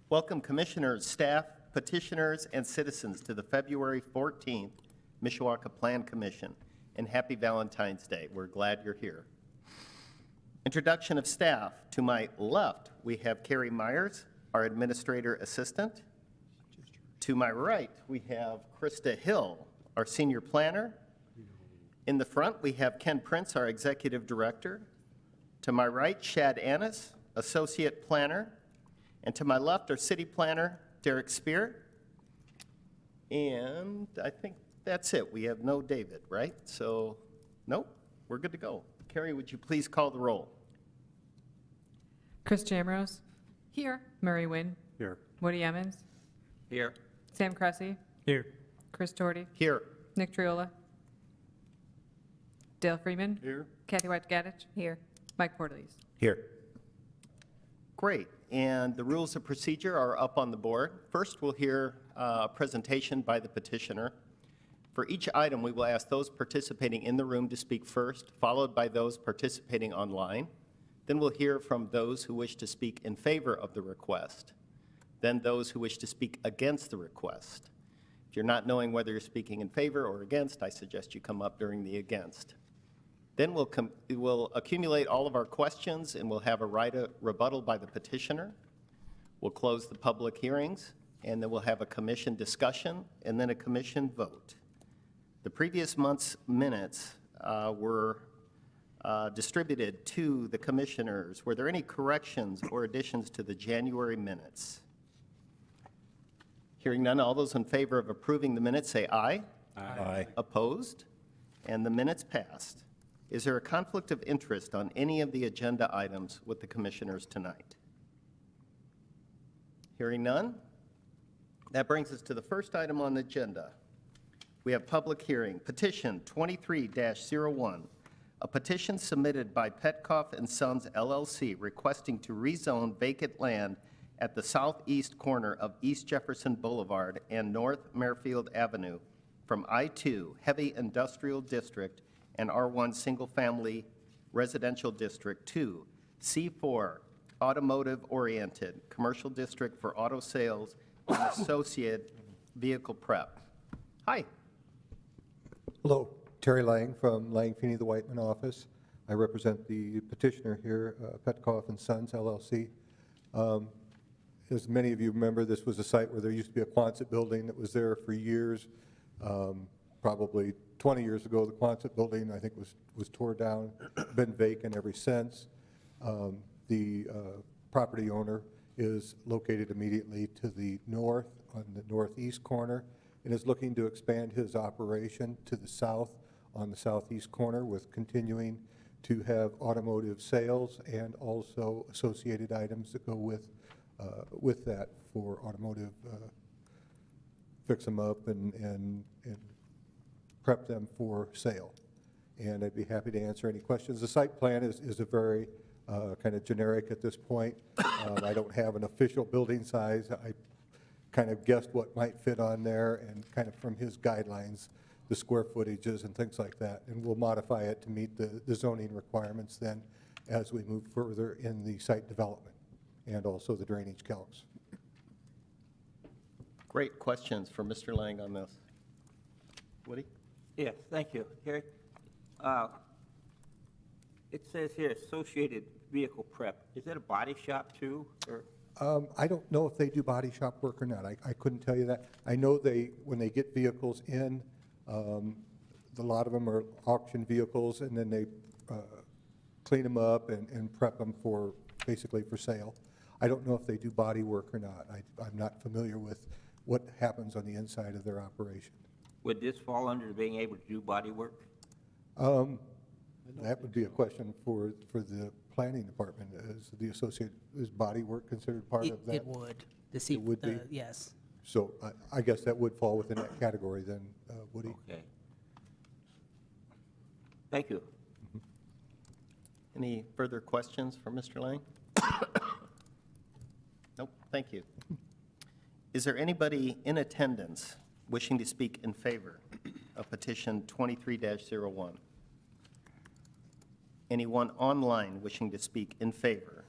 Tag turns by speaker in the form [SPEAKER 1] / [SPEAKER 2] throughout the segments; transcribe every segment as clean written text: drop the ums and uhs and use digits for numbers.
[SPEAKER 1] Welcome commissioners, staff, petitioners, and citizens to the February 14th Mishawaka Plan Commission, and happy Valentine's Day. We're glad you're here. Introduction of staff. To my left, we have Carrie Myers, our administrator assistant. To my right, we have Krista Hill, our senior planner. In the front, we have Ken Prince, our executive director. To my right, Shad Annis, associate planner. And to my left, our city planner, Derek Spear. And I think that's it. We have no David, right? So, nope, we're good to go. Carrie, would you please call the roll?
[SPEAKER 2] Chris Jamrose. Here. Murray Wynn.
[SPEAKER 3] Here.
[SPEAKER 2] Woody Emmons.
[SPEAKER 3] Here.
[SPEAKER 2] Sam Cressy.
[SPEAKER 3] Here.
[SPEAKER 2] Chris Doherty.
[SPEAKER 1] Here.
[SPEAKER 2] Nick Triola. Dale Freeman.
[SPEAKER 3] Here.
[SPEAKER 2] Kathy White Gaddich. Here. Mike Portalease.
[SPEAKER 3] Here.
[SPEAKER 1] Great. And the rules of procedure are up on the board. First, we'll hear a presentation by the petitioner. For each item, we will ask those participating in the room to speak first, followed by those participating online. Then we'll hear from those who wish to speak in favor of the request. Then those who wish to speak against the request. If you're not knowing whether you're speaking in favor or against, I suggest you come up during the against. Then we'll accumulate all of our questions, and we'll have a right of rebuttal by the petitioner. We'll close the public hearings, and then we'll have a commission discussion, and then a commission vote. The previous month's minutes were distributed to the commissioners. Were there any corrections or additions to the January minutes? Hearing none, all those in favor of approving the minutes say aye.
[SPEAKER 3] Aye.
[SPEAKER 1] Opposed? And the minutes passed. Is there a conflict of interest on any of the agenda items with the commissioners tonight? Hearing none, that brings us to the first item on the agenda. We have public hearing, petition 23-01, a petition submitted by Petkoff and Sons LLC requesting to rezone vacant land at the southeast corner of East Jefferson Boulevard and North Merrifield Avenue from I-2 Heavy Industrial District and R1 Single Family Residential District to C4 Automotive Oriented Commercial District for Auto Sales and Associated Vehicle Prep. Hi.
[SPEAKER 4] Hello, Terry Lang from Lang Feeney, the Whiteman office. I represent the petitioner here, Petkoff and Sons LLC. As many of you remember, this was a site where there used to be a Quonset building that was there for years. Probably 20 years ago, the Quonset building, I think, was tore down, been vacant ever since. The property owner is located immediately to the north, on the northeast corner, and is looking to expand his operation to the south on the southeast corner, with continuing to have automotive sales and also associated items that go with that for automotive, fix them up and prep them for sale. And I'd be happy to answer any questions. The site plan is a very kind of generic at this point. I don't have an official building size. I kind of guessed what might fit on there, and kind of from his guidelines, the square footages and things like that. And we'll modify it to meet the zoning requirements then as we move further in the site development and also the drainage calcs.
[SPEAKER 1] Great questions for Mr. Lang on this. Woody?
[SPEAKER 5] Yes, thank you, Harry. It says here Associated Vehicle Prep. Is that a body shop too? Or?
[SPEAKER 4] I don't know if they do body shop work or not. I couldn't tell you that. I know when they get vehicles in, a lot of them are auction vehicles, and then they clean them up and prep them for, basically for sale. I don't know if they do body work or not. I'm not familiar with what happens on the inside of their operation.
[SPEAKER 5] Would this fall under being able to do body work?
[SPEAKER 4] That would be a question for the planning department. Is body work considered part of that?
[SPEAKER 6] It would.
[SPEAKER 4] It would be?
[SPEAKER 6] Yes.
[SPEAKER 4] So I guess that would fall within that category then, Woody.
[SPEAKER 5] Okay. Thank you.
[SPEAKER 1] Any further questions for Mr. Lang? Nope, thank you. Is there anybody in attendance wishing to speak in favor of petition 23-01? Anyone online wishing to speak in favor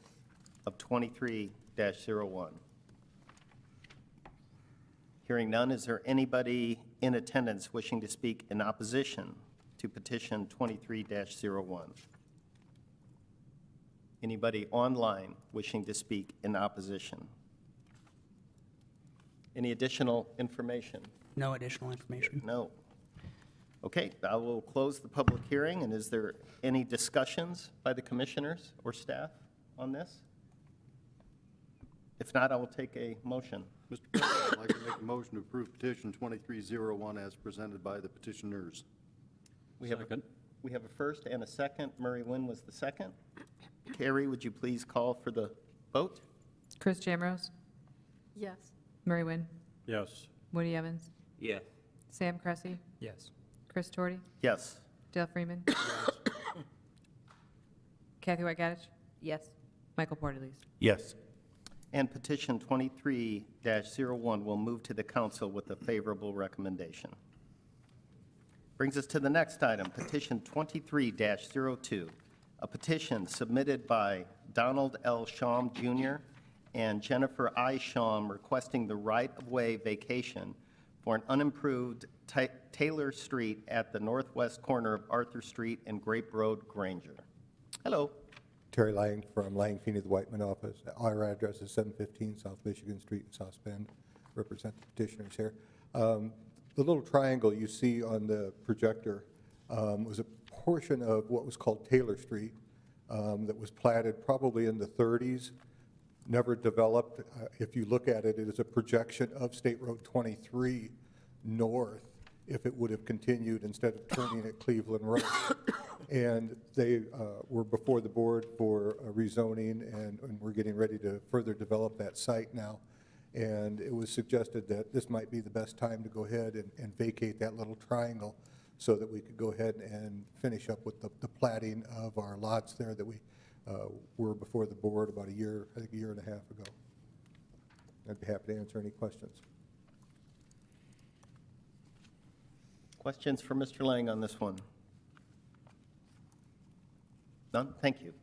[SPEAKER 1] of 23-01? 23-01? Hearing none, is there anybody in attendance wishing to speak in opposition to petition 23-01? Anybody online wishing to speak in opposition? Any additional information?
[SPEAKER 3] No additional information.
[SPEAKER 1] No. Okay, I will close the public hearing, and is there any discussions by the commissioners or staff on this? If not, I will take a motion.
[SPEAKER 6] Mr. President, I'd like to make a motion to approve petition 2301 as presented by the petitioners.
[SPEAKER 1] We have a first and a second. Murray Nguyen was the second. Carrie, would you please call for the vote?
[SPEAKER 2] Chris Jamrose,
[SPEAKER 7] Yes.
[SPEAKER 2] Murray Nguyen,
[SPEAKER 8] Yes.
[SPEAKER 2] Woody Evans,
[SPEAKER 5] Yes.
[SPEAKER 2] Sam Cressy,
[SPEAKER 8] Yes.
[SPEAKER 2] Chris Torty,
[SPEAKER 1] Yes.
[SPEAKER 2] Dale Freeman, Kathy White-Gaddich,
[SPEAKER 7] Yes.
[SPEAKER 2] Michael Porterlees.
[SPEAKER 8] Yes.
[SPEAKER 1] And petition 23-01 will move to the council with a favorable recommendation. Brings us to the next item, petition 23-02, a petition submitted by Donald L. Sham Jr. and Jennifer I. Sham requesting the right-of-way vacation for an unimproved Taylor Street at the northwest corner of Arthur Street and Grape Road, Granger. Hello.
[SPEAKER 4] Terry Lang from Lang Feeney, the Whiteman office. Our address is 715 South Michigan Street in South Bend. Represent the petitioners here. The little triangle you see on the projector was a portion of what was called Taylor Street that was platted probably in the 30s, never developed. If you look at it, it is a projection of State Road 23 north if it would have continued instead of turning at Cleveland Road. And they were before the board for rezoning, and we're getting ready to further develop that site now. And it was suggested that this might be the best time to go ahead and vacate that little triangle so that we could go ahead and finish up with the platting of our lots there that we were before the board about a year and a half ago. I'd be happy to answer any questions.
[SPEAKER 1] Questions for Mr. Lang on this one? None? Thank you.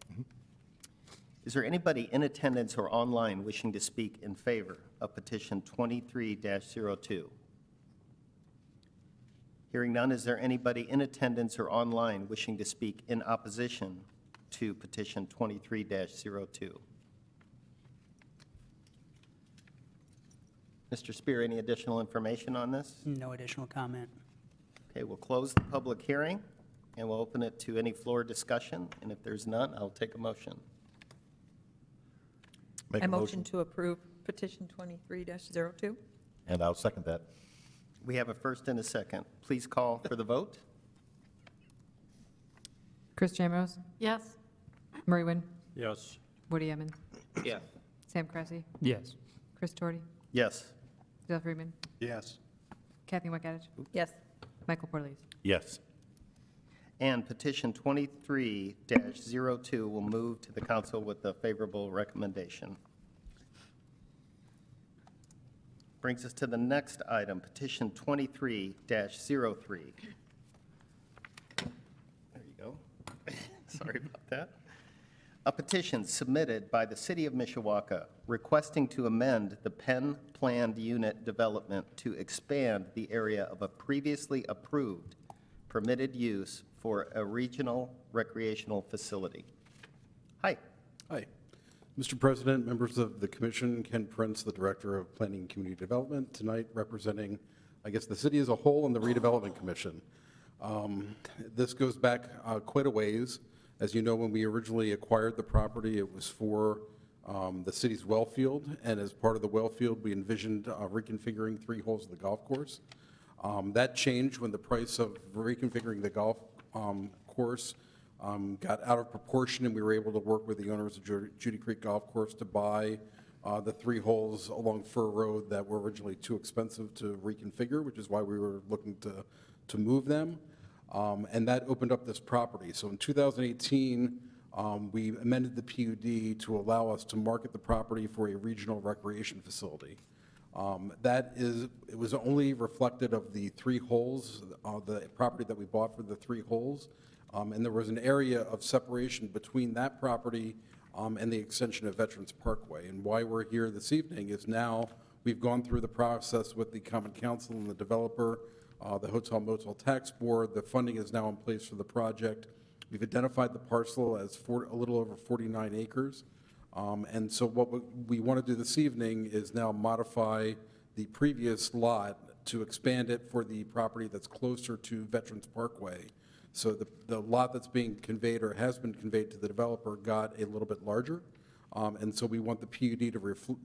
[SPEAKER 1] Is there anybody in attendance or online wishing to speak in favor of petition 23-02? Hearing none, is there anybody in attendance or online wishing to speak in opposition to petition 23-02? Mr. Spear, any additional information on this?
[SPEAKER 3] No additional comment.
[SPEAKER 1] Okay, we'll close the public hearing, and we'll open it to any floor discussion, and if there's none, I'll take a motion.
[SPEAKER 7] I motion to approve petition 23-02.
[SPEAKER 8] And I'll second that.
[SPEAKER 1] We have a first and a second. Please call for the vote.
[SPEAKER 2] Chris Jamrose,
[SPEAKER 7] Yes.
[SPEAKER 2] Murray Nguyen,
[SPEAKER 8] Yes.
[SPEAKER 2] Woody Evans,
[SPEAKER 5] Yes.
[SPEAKER 2] Sam Cressy,
[SPEAKER 8] Yes.
[SPEAKER 2] Chris Torty,
[SPEAKER 1] Yes.
[SPEAKER 2] Dale Freeman,
[SPEAKER 6] Yes.
[SPEAKER 2] Kathy White-Gaddich,
[SPEAKER 7] Yes.
[SPEAKER 2] Michael Porterlees.
[SPEAKER 8] Yes.
[SPEAKER 1] And petition 23-02 will move to the council with a favorable recommendation. Brings us to the next item, petition 23-03. There you go. Sorry about that. A petition submitted by the City of Mishawaka requesting to amend the Penn Planned Unit Development to expand the area of a previously approved permitted use for a regional recreational facility. Hi.
[SPEAKER 9] Hi. Mr. President, members of the commission, Ken Prince, the Director of Planning and Community Development, tonight representing, I guess, the city as a whole and the Redevelopment Commission. This goes back quite a ways. As you know, when we originally acquired the property, it was for the city's well field, and as part of the well field, we envisioned reconfiguring 3 holes of the golf course. That changed when the price of reconfiguring the golf course got out of proportion, and we were able to work with the owners of Judy Creek Golf Course to buy the 3 holes along Fur Road that were originally too expensive to reconfigure, which is why we were looking to move them. And that opened up this property. So in 2018, we amended the PUD to allow us to market the property for a regional recreation facility. It was only reflected of the 3 holes, the property that we bought for the 3 holes. And there was an area of separation between that property and the extension of Veterans Parkway. And why we're here this evening is now we've gone through the process with the Common Council and the developer, the Hotel Motel Tax Board. The funding is now in place for the project. We've identified the parcel as a little over 49 acres. And so what we want to do this evening is now modify the previous lot to expand it for the property that's closer to Veterans Parkway. So the lot that's being conveyed or has been conveyed to the developer got a little bit larger. And so we want the PUD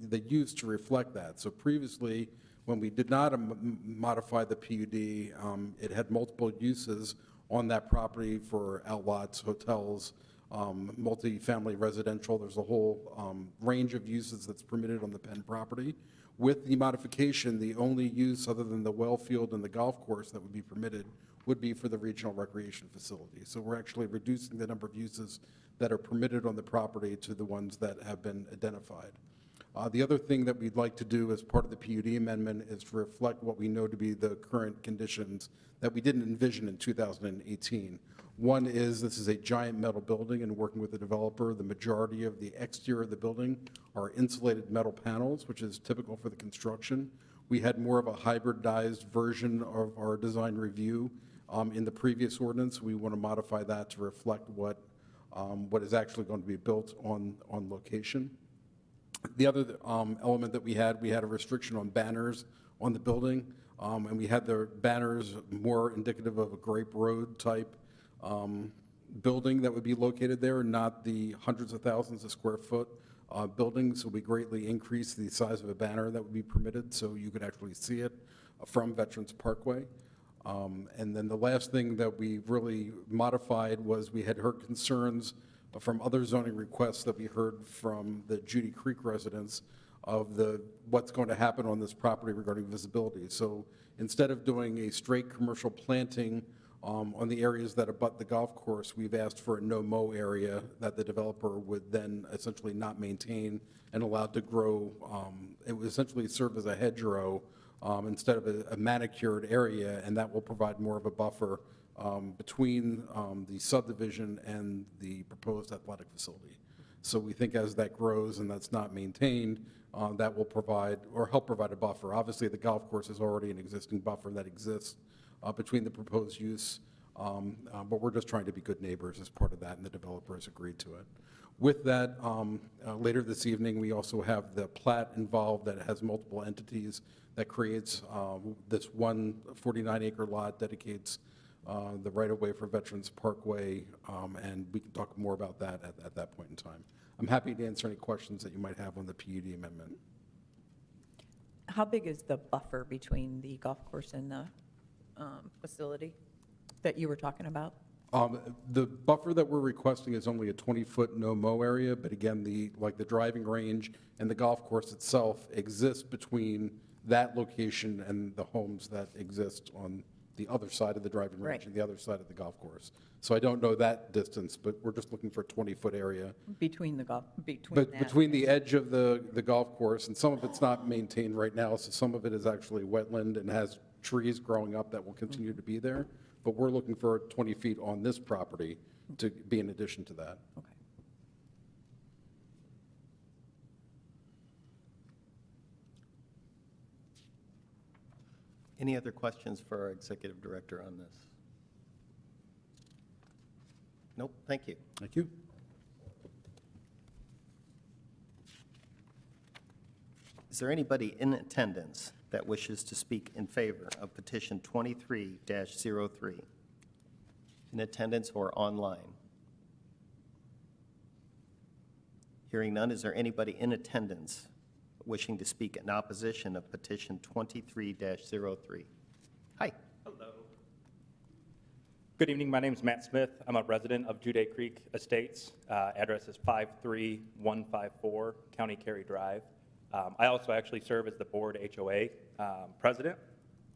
[SPEAKER 9] the use to reflect that. So previously, when we did not modify the PUD, it had multiple uses on that property for outlots, hotels, multifamily residential. There's a whole range of uses that's permitted on the Penn property. With the modification, the only use other than the well field and the golf course that would be permitted would be for the regional recreation facility. So we're actually reducing the number of uses that are permitted on the property to the ones that have been identified. The other thing that we'd like to do as part of the PUD amendment is to reflect what we know to be the current conditions that we didn't envision in 2018. One is this is a giant metal building, and working with the developer, the majority of the exterior of the building are insulated metal panels, which is typical for the construction. We had more of a hybridized version of our design review in the previous ordinance. We want to modify that to reflect what is actually going to be built on location. The other element that we had a restriction on banners on the building, and we had the banners more indicative of a Grape Road type building that would be located there, not the hundreds of thousands of square foot buildings. So we greatly increased the size of a banner that would be permitted so you could actually see it from Veterans Parkway. And then the last thing that we really modified was we had heard concerns from other zoning requests that we heard from the Judy Creek residents of what's going to happen on this property regarding visibility. So instead of doing a straight commercial planting on the areas that abut the golf course, we've asked for a no-mow area that the developer would then essentially not maintain and allowed to grow. It would essentially serve as a hedgerow instead of a manicured area, and that will provide more of a buffer between the subdivision and the proposed athletic facility. So we think as that grows and that's not maintained, that will provide or help provide a buffer. Obviously, the golf course is already an existing buffer that exists between the proposed use, but we're just trying to be good neighbors as part of that, and the developer has agreed to it. With that, later this evening, we also have the plat involved that has multiple entities that creates this one 49-acre lot, dedicates the right-of-way for Veterans Parkway, and we can talk more about that at that point in time. I'm happy to answer any questions that you might have on the PUD amendment.
[SPEAKER 7] How big is the buffer between the golf course and the facility that you were talking about?
[SPEAKER 9] The buffer that we're requesting is only a 20-foot no-mow area, but again, the driving range and the golf course itself exists between that location and the homes that exist on the other side of the driving range
[SPEAKER 7] Right.
[SPEAKER 9] and the other side of the golf course. So I don't know that distance, but we're just looking for a 20-foot area.
[SPEAKER 7] Between the golf,
[SPEAKER 9] But between the edge of the golf course, and some of it's not maintained right now, so some of it is actually wetland and has trees growing up that will continue to be there. But we're looking for 20 feet on this property to be in addition to that.
[SPEAKER 7] Okay.
[SPEAKER 1] Any other questions for our executive director on this? Nope, thank you.
[SPEAKER 9] Thank you.
[SPEAKER 1] Is there anybody in attendance that wishes to speak in favor of petition 23-03? In attendance or online? Hearing none, is there anybody in attendance wishing to speak in opposition of petition 23-03? Hi.
[SPEAKER 10] Good evening. My name is Matt Smith. I'm a resident of Juday Creek Estates. Address is 53154 County Cary Drive. I also actually serve as the board HOA president,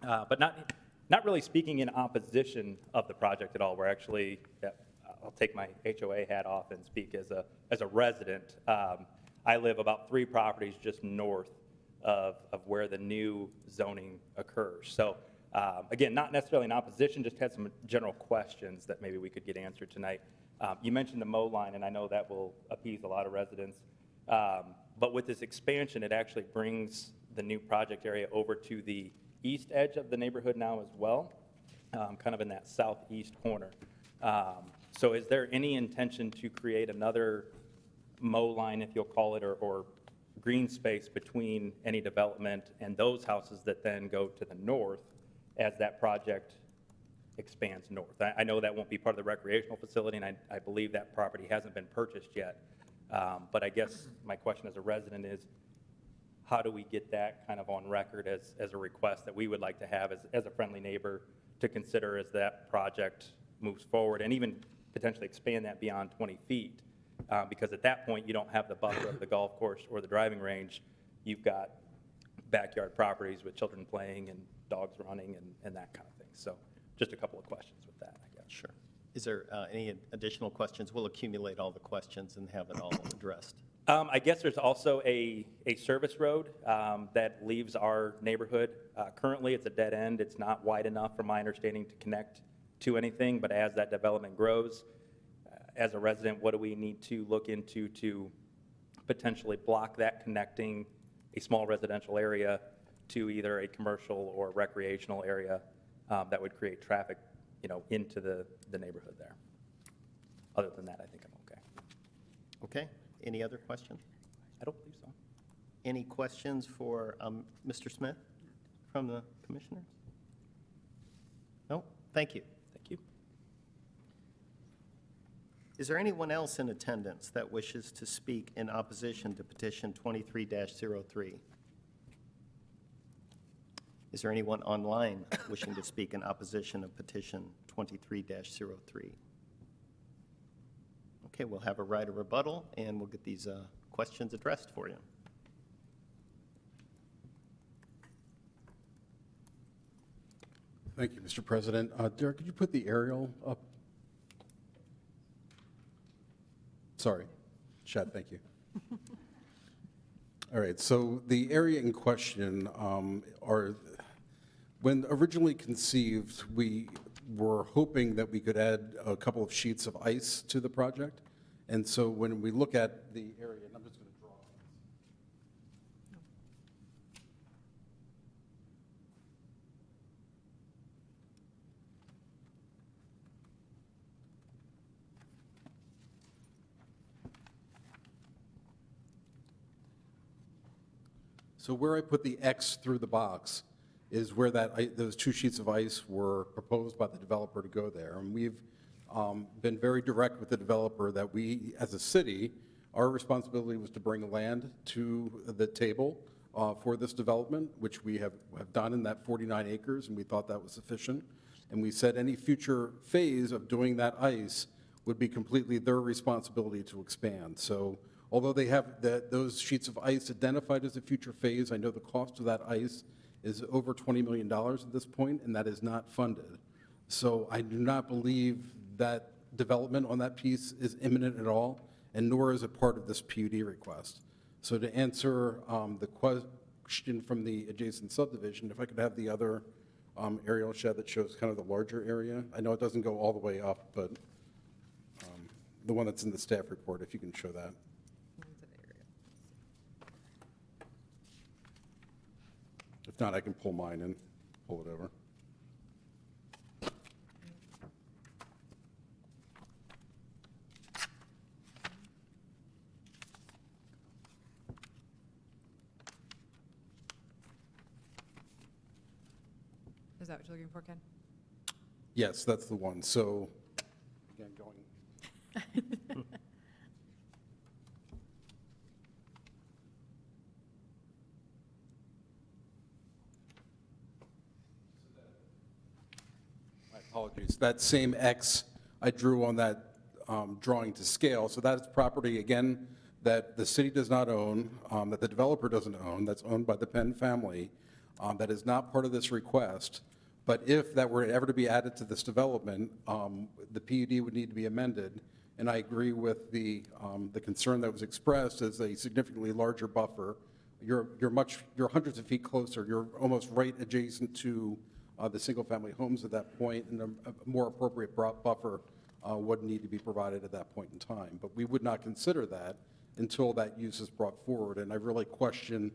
[SPEAKER 10] but not really speaking in opposition of the project at all. We're actually, I'll take my HOA hat off and speak as a resident. I live about 3 properties just north of where the new zoning occurs. So again, not necessarily in opposition, just had some general questions that maybe we could get answered tonight. You mentioned the mow line, and I know that will appease a lot of residents. But with this expansion, it actually brings the new project area over to the east edge of the neighborhood now as well, kind of in that southeast corner. So is there any intention to create another mow line, if you'll call it, or green space between any development and those houses that then go to the north as that project expands north? I know that won't be part of the recreational facility, and I believe that property hasn't been purchased yet. But I guess my question as a resident is, how do we get that kind of on record as a request that we would like to have as a friendly neighbor to consider as that project moves forward, and even potentially expand that beyond 20 feet? Because at that point, you don't have the buffer of the golf course or the driving range. You've got backyard properties with children playing and dogs running and that kind of thing. So just a couple of questions with that, I guess.
[SPEAKER 1] Sure. Is there any additional questions? We'll accumulate all the questions and have it all addressed.
[SPEAKER 10] I guess there's also a service road that leaves our neighborhood. Currently, it's a dead end. It's not wide enough, from my understanding, to connect to anything. But as that development grows, as a resident, what do we need to look into to potentially block that, connecting a small residential area to either a commercial or recreational area that would create traffic, into the neighborhood there? Other than that, I think I'm okay.
[SPEAKER 1] Okay, any other questions?
[SPEAKER 10] I don't believe so.
[SPEAKER 1] Any questions for Mr. Smith from the commissioners? No, thank you.
[SPEAKER 10] Thank you.
[SPEAKER 1] Is there anyone else in attendance that wishes to speak in opposition to petition 23-03? Is there anyone online wishing to speak in opposition of petition 23-03? Okay, we'll have a right of rebuttal, and we'll get these questions addressed for you.
[SPEAKER 9] Thank you, Mr. President. Derek, could you put the aerial up? Sorry, Chad, thank you. All right, so the area in question when originally conceived, we were hoping that we could add a couple of sheets of ice to the project. And so when we look at the area, and I'm just going to draw. So where I put the X through the box is where those 2 sheets of ice were proposed by the developer to go there. And we've been very direct with the developer that we, as a city, our responsibility was to bring land to the table for this development, which we have done in that 49 acres, and we thought that was sufficient. And we said any future phase of doing that ice would be completely their responsibility to expand. So although they have those sheets of ice identified as a future phase, I know the cost of that ice is over $20 million at this point, and that is not funded. So I do not believe that development on that piece is imminent at all, and nor is it part of this PUD request. So to answer the question from the adjacent subdivision, if I could have the other aerial shed that shows kind of the larger area. I know it doesn't go all the way up, but the one that's in the staff report, if you can show that. If not, I can pull mine and pull it over.
[SPEAKER 2] Is that what you're looking for, Ken?
[SPEAKER 9] Yes, that's the one. So, again, going. My apologies. That same X I drew on that drawing to scale. So that's property, again, that the city does not own, that the developer doesn't own, that's owned by the Penn family, that is not part of this request. But if that were ever to be added to this development, the PUD would need to be amended. And I agree with the concern that was expressed as a significantly larger buffer. You're hundreds of feet closer. You're almost right adjacent to the single-family homes at that point, and a more appropriate buffer would need to be provided at that point in time. But we would not consider that until that use is brought forward. And I really question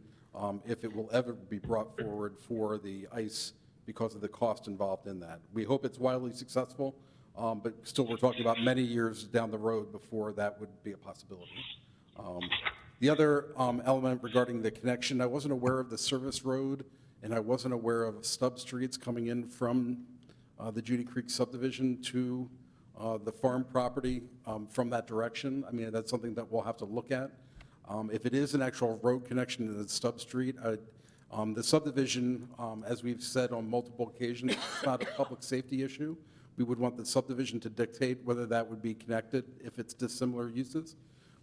[SPEAKER 9] if it will ever be brought forward for the ICE because of the cost involved in that. We hope it's wildly successful, but still we're talking about many years down the road before that would be a possibility. The other element regarding the connection, I wasn't aware of the service road, and I wasn't aware of stub streets coming in from the Judy Creek subdivision to the farm property from that direction. I mean, that's something that we'll have to look at. If it is an actual road connection to the stub street, the subdivision, as we've said on multiple occasions, it's not a public safety issue. We would want the subdivision to dictate whether that would be connected if it's dissimilar uses.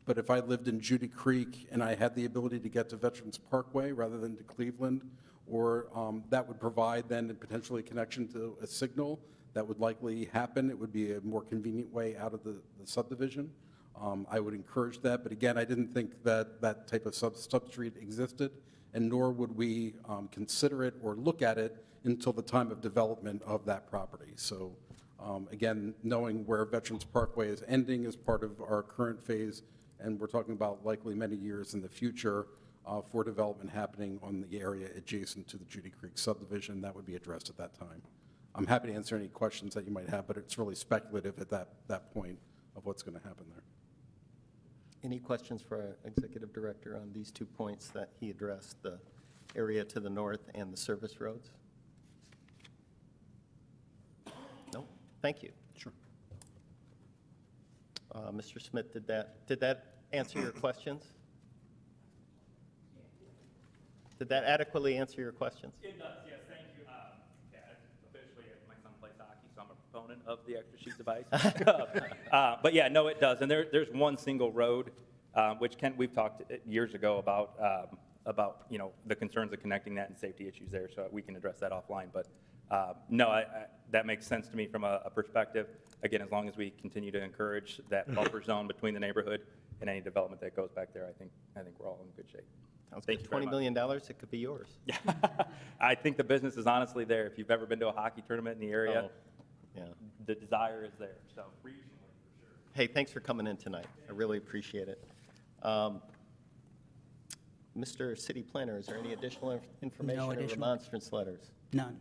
[SPEAKER 9] But if I lived in Judy Creek and I had the ability to get to Veterans Parkway rather than to Cleveland, or that would provide then potentially a connection to a signal, that would likely happen. It would be a more convenient way out of the subdivision. I would encourage that, but again, I didn't think that that type of substreet existed, and nor would we consider it or look at it until the time of development of that property. So again, knowing where Veterans Parkway is ending as part of our current phase, and we're talking about likely many years in the future for development happening on the area adjacent to the Judy Creek subdivision, that would be addressed at that time. I'm happy to answer any questions that you might have, but it's really speculative at that point of what's going to happen there.
[SPEAKER 1] Any questions for our Executive Director on these 2 points that he addressed, the area to the north and the service roads? No? Thank you.
[SPEAKER 6] Sure.
[SPEAKER 1] Mr. Smith, did that answer your questions? Did that adequately answer your questions?
[SPEAKER 10] It does, yes, thank you. Yeah, officially, my son plays hockey, so I'm a proponent of the extra sheets of ice. But yeah, no, it does. And there's one single road, which we've talked years ago about, you know, the concerns of connecting that and safety issues there, so we can address that offline. But no, that makes sense to me from a perspective. Again, as long as we continue to encourage that buffer zone between the neighborhood and any development that goes back there, I think we're all in good shape. Thank you very
[SPEAKER 1] $20
[SPEAKER 10] much.
[SPEAKER 1] million, it could be yours.
[SPEAKER 10] Yeah, I think the business is honestly there. If you've ever been to a hockey tournament in the area,
[SPEAKER 1] Oh, yeah.
[SPEAKER 10] the desire is there, so regionally, for sure.
[SPEAKER 1] Hey, thanks for coming in tonight. I really appreciate it. Mr. City Planner, is there any additional information or
[SPEAKER 3] additional.
[SPEAKER 1] remonstrance letters?
[SPEAKER 3] None.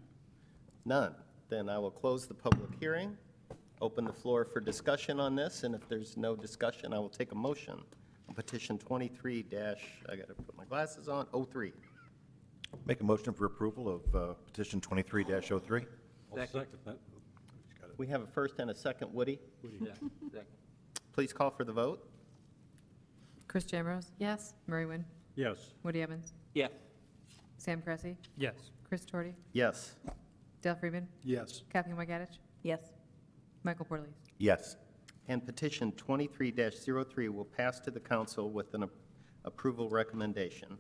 [SPEAKER 1] None. Then I will close the public hearing, open the floor for discussion on this, and if there's no discussion, I will take a motion on petition 23 I got to put my glasses on, 03.
[SPEAKER 8] Make a motion for approval of petition 23-03.
[SPEAKER 1] We have a first and a second. Woody,
[SPEAKER 5] Yeah, second.
[SPEAKER 1] please call for the vote.
[SPEAKER 2] Chris Jamrose? Yes. Murray Wynn?
[SPEAKER 6] Yes.
[SPEAKER 2] Woody Evans?
[SPEAKER 5] Yes.
[SPEAKER 2] Sam Cressy?
[SPEAKER 3] Yes.
[SPEAKER 2] Chris Torty?
[SPEAKER 1] Yes.
[SPEAKER 2] Dale Freeman?
[SPEAKER 6] Yes.
[SPEAKER 2] Kathy Weigandich?
[SPEAKER 7] Yes.
[SPEAKER 2] Michael Porterly?
[SPEAKER 8] Yes.
[SPEAKER 1] And petition 23-03 will pass to the council with an approval recommendation.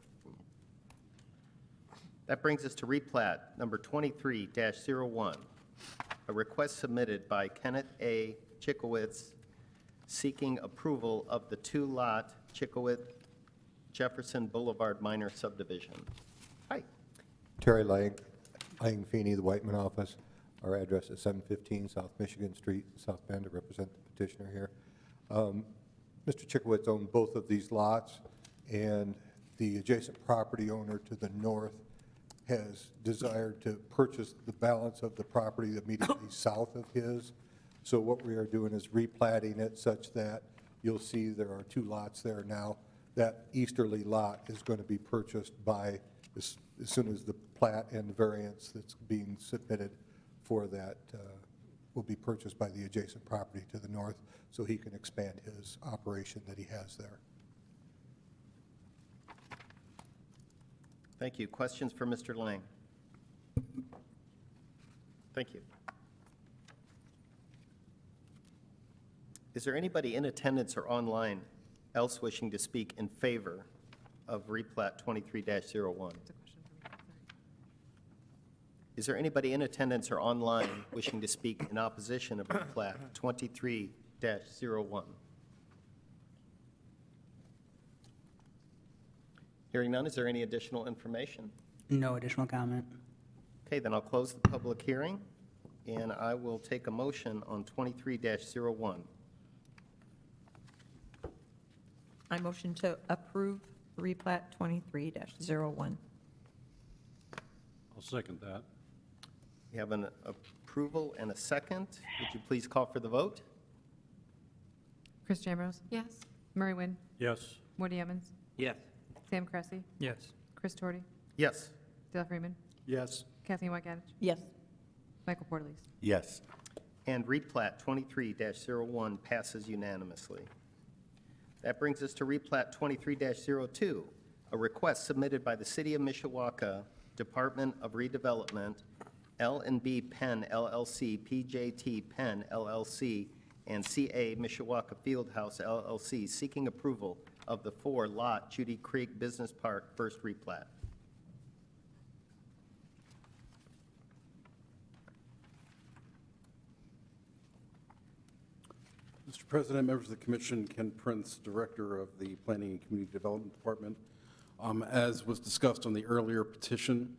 [SPEAKER 1] That brings us to replat number 23-01, a request submitted by Kenneth A. Chickowitz seeking approval of the 2-lot Chickowitz Jefferson Boulevard minor subdivision. Hi.
[SPEAKER 4] Terry Lang, Lang Feeney, the Whiteman office. Our address is 715 South Michigan Street, South Bend. I represent the petitioner here. Mr. Chickowitz owned both of these lots, and the adjacent property owner to the north has desired to purchase the balance of the property immediately south of his. So what we are doing is replatting it such that you'll see there are 2 lots there now. That easterly lot is going to be purchased by, as soon as the plat and the variance that's being submitted for that will be purchased by the adjacent property to the north, so he can expand his operation that he has there.
[SPEAKER 1] Thank you. Questions for Mr. Lang? Thank you. Is there anybody in attendance or online else wishing to speak in favor of replat 23-01?
[SPEAKER 2] It's a question for me.
[SPEAKER 1] Is there anybody in attendance or online wishing to speak in opposition of replat 23-01? Hearing none, is there any additional information?
[SPEAKER 3] No additional comment.
[SPEAKER 1] Okay, then I'll close the public hearing, and I will take a motion on 23-01.
[SPEAKER 7] I motion to approve replat 23-01.
[SPEAKER 6] I'll second that.
[SPEAKER 1] We have an approval and a second. Would you please call for the vote?
[SPEAKER 2] Chris Jamrose?
[SPEAKER 7] Yes.
[SPEAKER 2] Murray Wynn?
[SPEAKER 6] Yes.
[SPEAKER 2] Woody Evans?
[SPEAKER 5] Yes.
[SPEAKER 2] Sam Cressy?
[SPEAKER 3] Yes.
[SPEAKER 2] Chris Torty?
[SPEAKER 1] Yes.
[SPEAKER 2] Dale Freeman?
[SPEAKER 6] Yes.
[SPEAKER 2] Kathleen Whitegadich?
[SPEAKER 7] Yes.
[SPEAKER 2] Michael Porterles?
[SPEAKER 8] Yes.
[SPEAKER 1] And replat 23-01 passes unanimously. That brings us to replat 23-02, a request submitted by the City of Mishawaka Department of Redevelopment, L&B Penn LLC, PJT Penn LLC, and CA Mishawaka Fieldhouse LLC, seeking approval of the 4-lot Judy Creek Business Park first replat.
[SPEAKER 9] Mr. President, members of the commission, Ken Prince, Director of the Planning and Community Development Department. As was discussed on the earlier petition,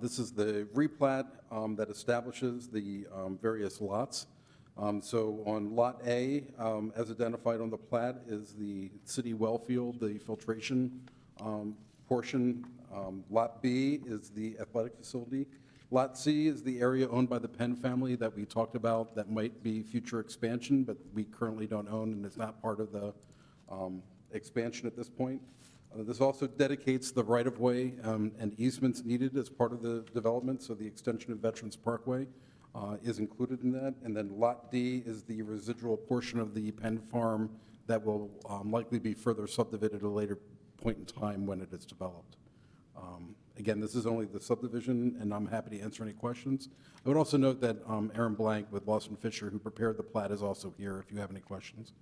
[SPEAKER 9] this is the replat that establishes the various lots. So on Lot A, as identified on the plat, is the city well field, the filtration portion. Lot B is the athletic facility. Lot C is the area owned by the Penn family that we talked about that might be future expansion, but we currently don't own, and it's not part of the expansion at this point. This also dedicates the right-of-way and easements needed as part of the development, so the extension of Veterans Parkway is included in that. And then Lot D is the residual portion of the Penn farm that will likely be further subdivided at a later point in time when it is developed. Again, this is only the subdivision, and I'm happy to answer any questions. I would also note that Aaron Blank with Lawson Fisher, who prepared the plat, is also here if you have any questions.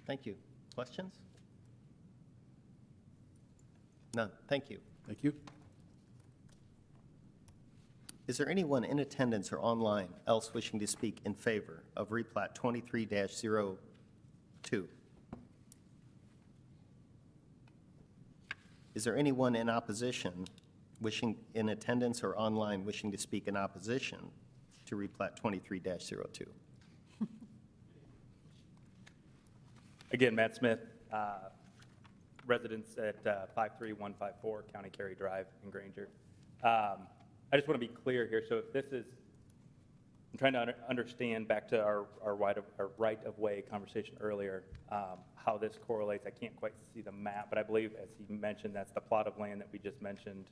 [SPEAKER 1] Thank you. Questions? None. Thank you.
[SPEAKER 9] Thank you.
[SPEAKER 1] Is there anyone in attendance or online else wishing to speak in favor of replat 23-02? Is there anyone in opposition wishing, in attendance or online, wishing to speak in opposition to replat 23-02?
[SPEAKER 10] Again, Matt Smith, residents at 53154 County Cary Drive in Granger. I just want to be clear here. So if this is, I'm trying to understand back to our right-of-way conversation earlier, how this correlates. I can't quite see the map, but I believe, as he mentioned, that's the plot of land that we just mentioned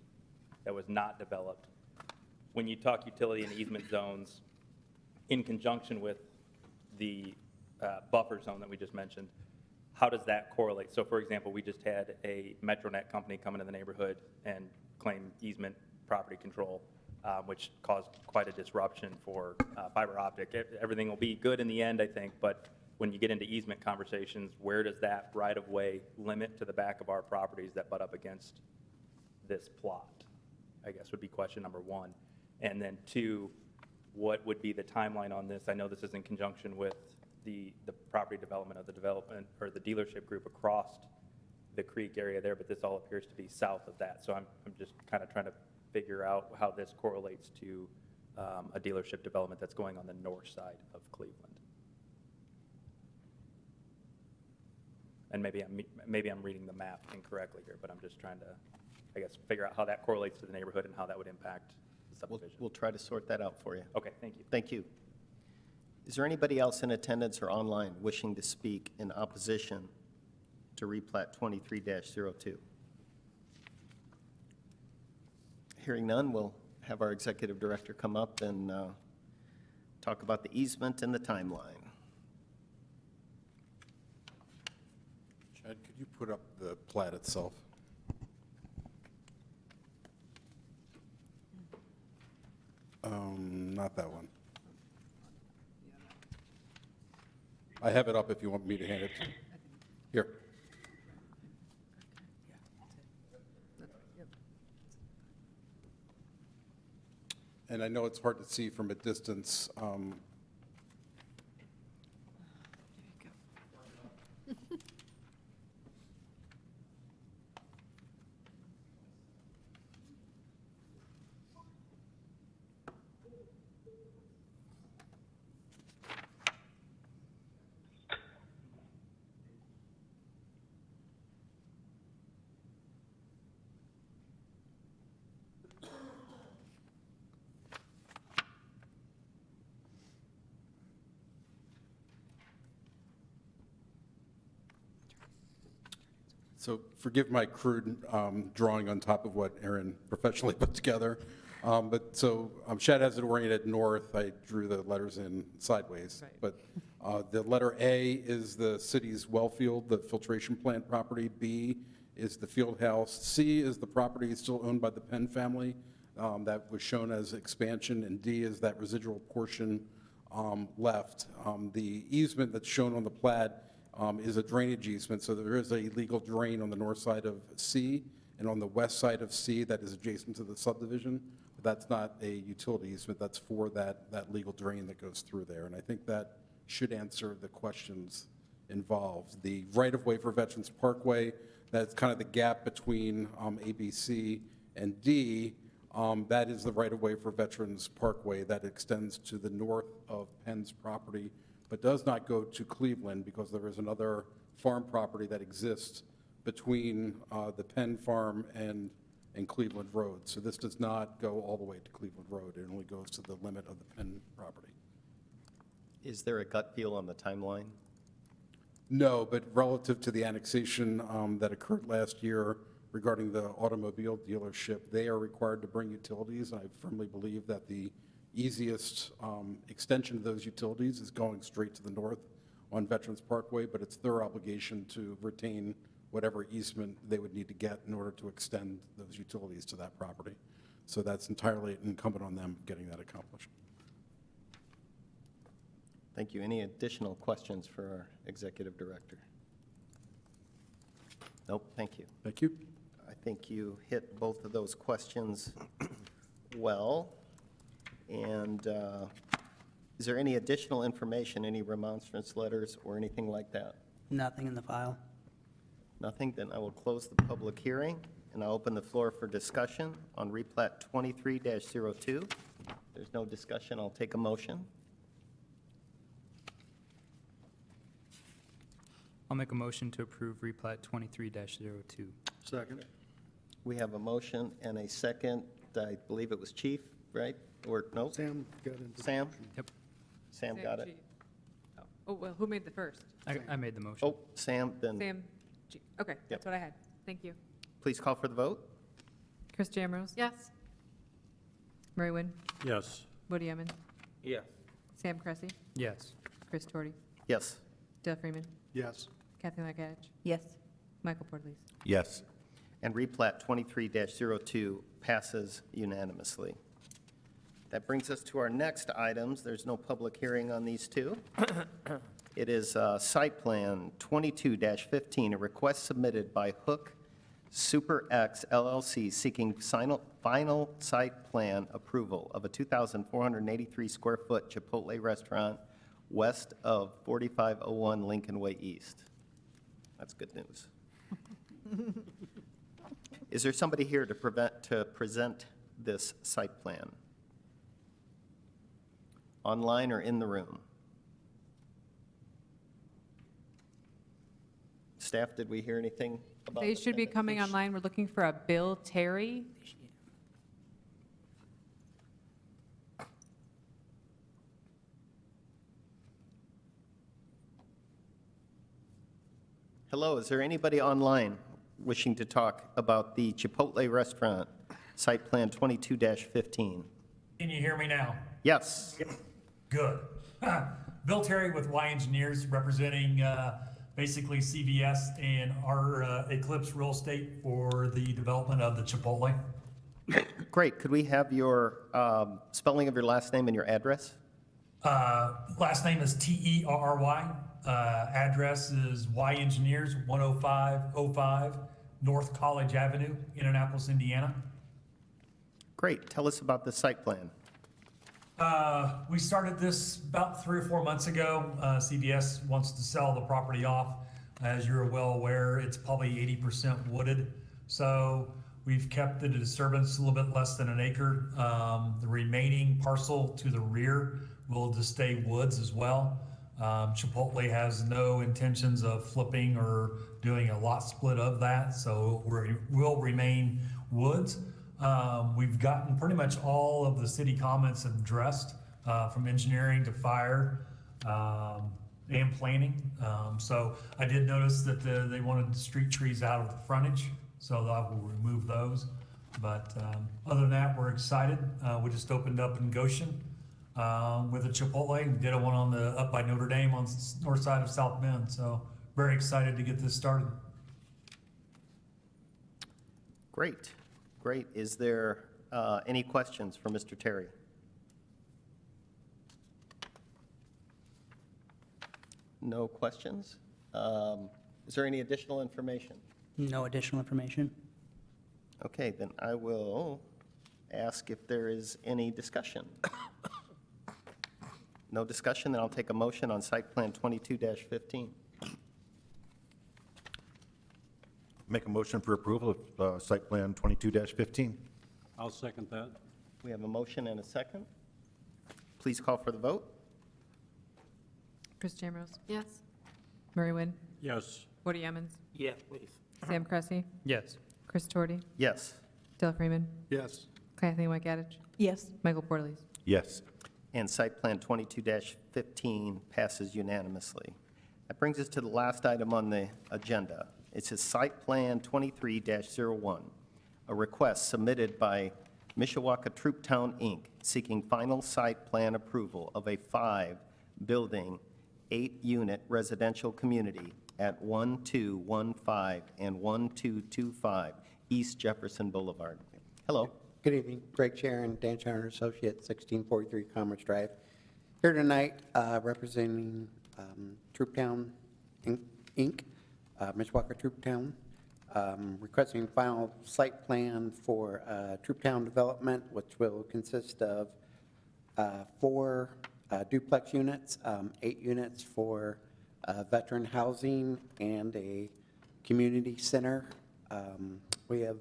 [SPEAKER 10] that was not developed. When you talk utility and easement zones, in conjunction with the buffer zone that we just mentioned, how does that correlate? So for example, we just had a Metronet company come into the neighborhood and claim easement property control, which caused quite a disruption for fiber optic. Everything will be good in the end, I think, but when you get into easement conversations, where does that right-of-way limit to the back of our properties that butt up against this plot? I guess would be question number one. And then two, what would be the timeline on this? I know this is in conjunction with the property development of the development or the dealership group across the creek area there, but this all appears to be south of that. So I'm just kind of trying to figure out how this correlates to a dealership development that's going on the north side of Cleveland. And maybe I'm reading the map incorrectly here, but I'm just trying to, I guess, figure out how that correlates to the neighborhood and how that would impact the subdivision.
[SPEAKER 1] We'll try to sort that out for you.
[SPEAKER 10] Okay, thank you.
[SPEAKER 1] Thank you. Is there anybody else in attendance or online wishing to speak in opposition to replat 23-02? Hearing none, we'll have our executive director come up and talk about the easement and the timeline.
[SPEAKER 9] Chad, could you put up the plat itself? Not that one. I have it up if you want me to hand it to you. Here. And I know it's hard to see from a distance. So forgive my crude drawing on top of what Aaron professionally put together. Shad has it oriented north. I drew the letters in sideways.
[SPEAKER 2] Right.
[SPEAKER 9] But the letter A is the city's well field, the filtration plant property. B is the field house. C is the property still owned by the Penn family that was shown as expansion. And D is that residual portion left. The easement that's shown on the plat is a drainage easement, so there is a legal drain on the north side of C and on the west side of C that is adjacent to the subdivision. But that's not a utility easement, that's for that legal drain that goes through there. And I think that should answer the questions involved. The right-of-way for Veterans Parkway, that's kind of the gap between ABC and D. That is the right-of-way for Veterans Parkway that extends to the north of Penn's property, but does not go to Cleveland because there is another farm property that exists between the Penn farm and Cleveland Road. So this does not go all the way to Cleveland Road. It only goes to the limit of the Penn property.
[SPEAKER 1] Is there a gut feel on the timeline?
[SPEAKER 9] No, but relative to the annexation that occurred last year regarding the automobile dealership, they are required to bring utilities. I firmly believe that the easiest extension of those utilities is going straight to the north on Veterans Parkway, but it's their obligation to retain whatever easement they would need to get in order to extend those utilities to that property. So that's entirely incumbent on them getting that accomplished.
[SPEAKER 1] Thank you. Any additional questions for our executive director? Nope, thank you.
[SPEAKER 9] Thank you.
[SPEAKER 1] I think you hit both of those questions well. And is there any additional information, any remonstrance letters or anything like that?
[SPEAKER 3] Nothing in the file.
[SPEAKER 1] Nothing? Then I will close the public hearing, and I'll open the floor for discussion on replat 23-02. There's no discussion. I'll take a motion.
[SPEAKER 11] I'll make a motion to approve replat 23-02.
[SPEAKER 6] Second.
[SPEAKER 1] We have a motion and a second. I believe it was Chief, right? Or no?
[SPEAKER 6] Sam got into.
[SPEAKER 1] Sam?
[SPEAKER 11] Yep,
[SPEAKER 1] Sam got it?
[SPEAKER 2] Oh, well, who made the first?
[SPEAKER 11] I made the motion.
[SPEAKER 1] Oh, Sam, then
[SPEAKER 2] Sam G. Okay, that's what I had. Thank you.
[SPEAKER 1] please call for the vote.
[SPEAKER 2] Chris Jamrose? Yes. Murray Wynn?
[SPEAKER 6] Yes.
[SPEAKER 2] Woody Emmons?
[SPEAKER 5] Yes.
[SPEAKER 2] Sam Cressy?
[SPEAKER 11] Yes.
[SPEAKER 2] Chris Torty?
[SPEAKER 1] Yes.
[SPEAKER 2] Dale Freeman?
[SPEAKER 6] Yes.
[SPEAKER 2] Kathy Lackadge?
[SPEAKER 7] Yes.
[SPEAKER 2] Michael Portelease?
[SPEAKER 8] Yes.
[SPEAKER 1] And replat 23-02 passes unanimously. That brings us to our next items. There's no public hearing on these two. It is site plan 22-15, a request submitted by Hook Super X LLC seeking final site plan approval of a 2,483 square foot Chipotle restaurant west of 4501 Lincoln Way East. That's good news. Is there somebody here to present this site plan? Online or in the room? Staff, did we hear anything about?
[SPEAKER 2] They
[SPEAKER 1] the
[SPEAKER 2] should be
[SPEAKER 1] plan?
[SPEAKER 2] coming online. We're looking for a Bill Terry.
[SPEAKER 1] Hello, is there anybody online wishing to talk about the Chipotle restaurant, site plan 22-15?
[SPEAKER 12] Can you hear me now?
[SPEAKER 1] Yes.
[SPEAKER 12] Good. Bill Terry with Y Engineers, representing basically CVS and our Eclipse Real Estate for the development of the Chipotle.
[SPEAKER 1] Great. Could we have your spelling of your last name and your address?
[SPEAKER 12] Last name is Terry. Address is Y Engineers, 10505 North College Avenue, Indianapolis, Indiana.
[SPEAKER 1] Great. Tell us about the site plan.
[SPEAKER 12] We started this about 3 or 4 months ago. CVS wants to sell the property off. As you're well aware, it's probably 80% wooded. So we've kept the disturbance a little bit less than an acre. The remaining parcel to the rear will just stay woods as well. Chipotle has no intentions of flipping or doing a lot split of that, so will remain woods. We've gotten pretty much all of the city comments addressed, from engineering to fire. and planning. So I did notice that they wanted street trees out of the frontage, so I will remove those. But other than that, we're excited. We just opened up in Goshen with a Chipotle. We did a one on up by Notre Dame on north side of South Bend. So very excited to get this started.
[SPEAKER 1] Great, great. Is there any questions for Mr. Terry? No questions? Is there any additional information?
[SPEAKER 3] No additional information.
[SPEAKER 1] Okay, then I will ask if there is any discussion. No discussion, then I'll take a motion on site plan 22-15.
[SPEAKER 8] Make a motion for approval of site plan 22-15.
[SPEAKER 6] I'll second that.
[SPEAKER 1] We have a motion and a second. Please call for the vote.
[SPEAKER 2] Chris Jamrose? Yes. Murray Wynn?
[SPEAKER 6] Yes.
[SPEAKER 2] Woody Emmons?
[SPEAKER 5] Yeah, please.
[SPEAKER 2] Sam Cressy?
[SPEAKER 11] Yes.
[SPEAKER 2] Chris Torti?
[SPEAKER 1] Yes.
[SPEAKER 2] Dale Freeman?
[SPEAKER 6] Yes.
[SPEAKER 2] Kathleen Whitegadich?
[SPEAKER 7] Yes.
[SPEAKER 2] Michael Porterles?
[SPEAKER 8] Yes.
[SPEAKER 1] And site plan 22-15 passes unanimously. That brings us to the last item on the agenda. It's a site plan 23-01, a request submitted by Mishawaka Trooptown, Inc., seeking final site plan approval of a 5-building, 8-unit residential community at 1215 and 1225 East Jefferson Boulevard. Hello.
[SPEAKER 13] Good evening, Greg Sharon, Dan Sharon Associate, 1643 Commerce Drive. Here tonight representing Trooptown Inc., Mishawaka Trooptown, requesting final site plan for Trooptown development, which will consist of 4 duplex units, 8 units for veteran housing, and a community center. We have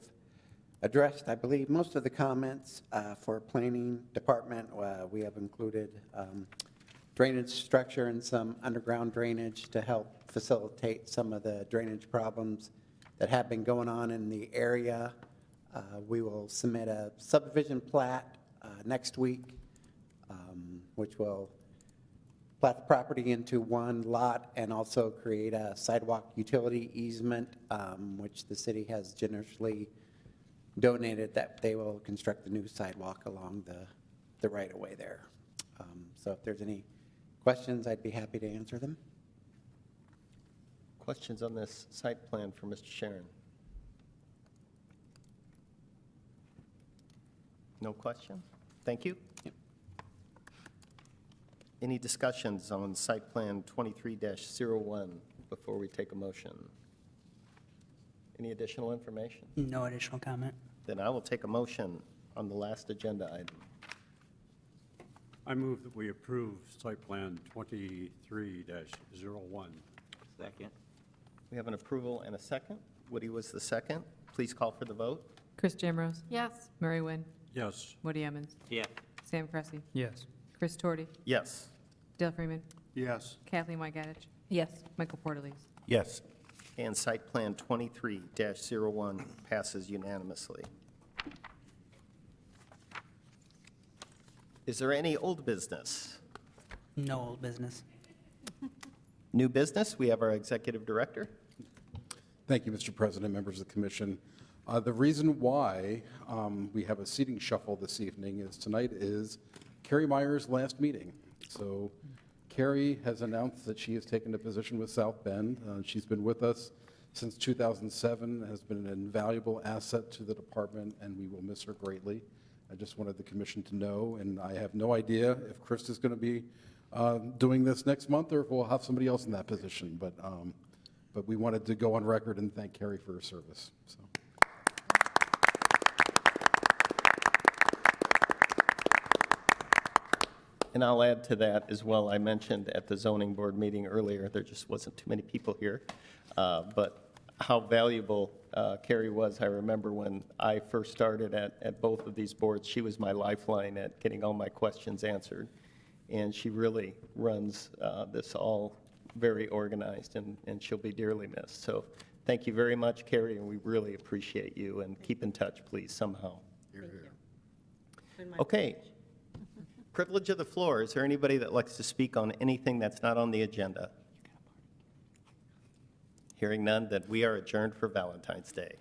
[SPEAKER 13] addressed, I believe, most of the comments for planning department. We have included drainage structure and some underground drainage to help facilitate some of the drainage problems that have been going on in the area. We will submit a subdivision plat next week, which will plat the property into 1 lot and also create a sidewalk utility easement, which the city has generously donated that they will construct the new sidewalk along the right-of-way there. So if there's any questions, I'd be happy to answer them.
[SPEAKER 1] Questions on this site plan for Mr. Sharon? No questions? Thank you.
[SPEAKER 13] Yep.
[SPEAKER 1] Any discussions on site plan 23-01 before we take a motion? Any additional information?
[SPEAKER 3] No additional comment.
[SPEAKER 1] Then I will take a motion on the last agenda item.
[SPEAKER 6] I move that we approve site plan 23-01.
[SPEAKER 5] Second.
[SPEAKER 1] We have an approval and a second. Woody was the second. Please call for the vote.
[SPEAKER 2] Chris Jamrose? Yes. Murray Wynn?
[SPEAKER 6] Yes.
[SPEAKER 2] Woody Emmons?
[SPEAKER 5] Yeah.
[SPEAKER 2] Sam Cressy?
[SPEAKER 11] Yes.
[SPEAKER 2] Chris Torti?
[SPEAKER 1] Yes.
[SPEAKER 2] Dale Freeman?
[SPEAKER 6] Yes.
[SPEAKER 2] Kathleen Whitegadich?
[SPEAKER 7] Yes.
[SPEAKER 2] Michael Porterles?
[SPEAKER 8] Yes.
[SPEAKER 1] And site plan 23-01 passes unanimously. Is there any old business?
[SPEAKER 3] No old business.
[SPEAKER 1] New business? We have our executive director.
[SPEAKER 9] Thank you, Mr. President, members of the commission. The reason why we have a seating shuffle this evening is tonight is Carrie Meyer's last meeting. So Carrie has announced that she has taken a position with South Bend. She's been with us since 2007, has been an invaluable asset to the department, and we will miss her greatly. I just wanted the commission to know, and I have no idea if Chris is going to be doing this next month or if we'll have somebody else in that position. But we wanted to go on record and thank Carrie for her service. So.
[SPEAKER 1] And I'll add to that as well. I mentioned at the zoning board meeting earlier, there just wasn't too many people here, but how valuable Carrie was. I remember when I first started at both of these boards, she was my lifeline at getting all my questions answered. And she really runs this all very organized, and she'll be dearly missed. So thank you very much, Carrie, and we really appreciate you, and keep in touch, please, somehow. Okay. Privilege of the floor. Is there anybody that likes to speak on anything that's not on the agenda? Hearing none, then we are adjourned for Valentine's Day.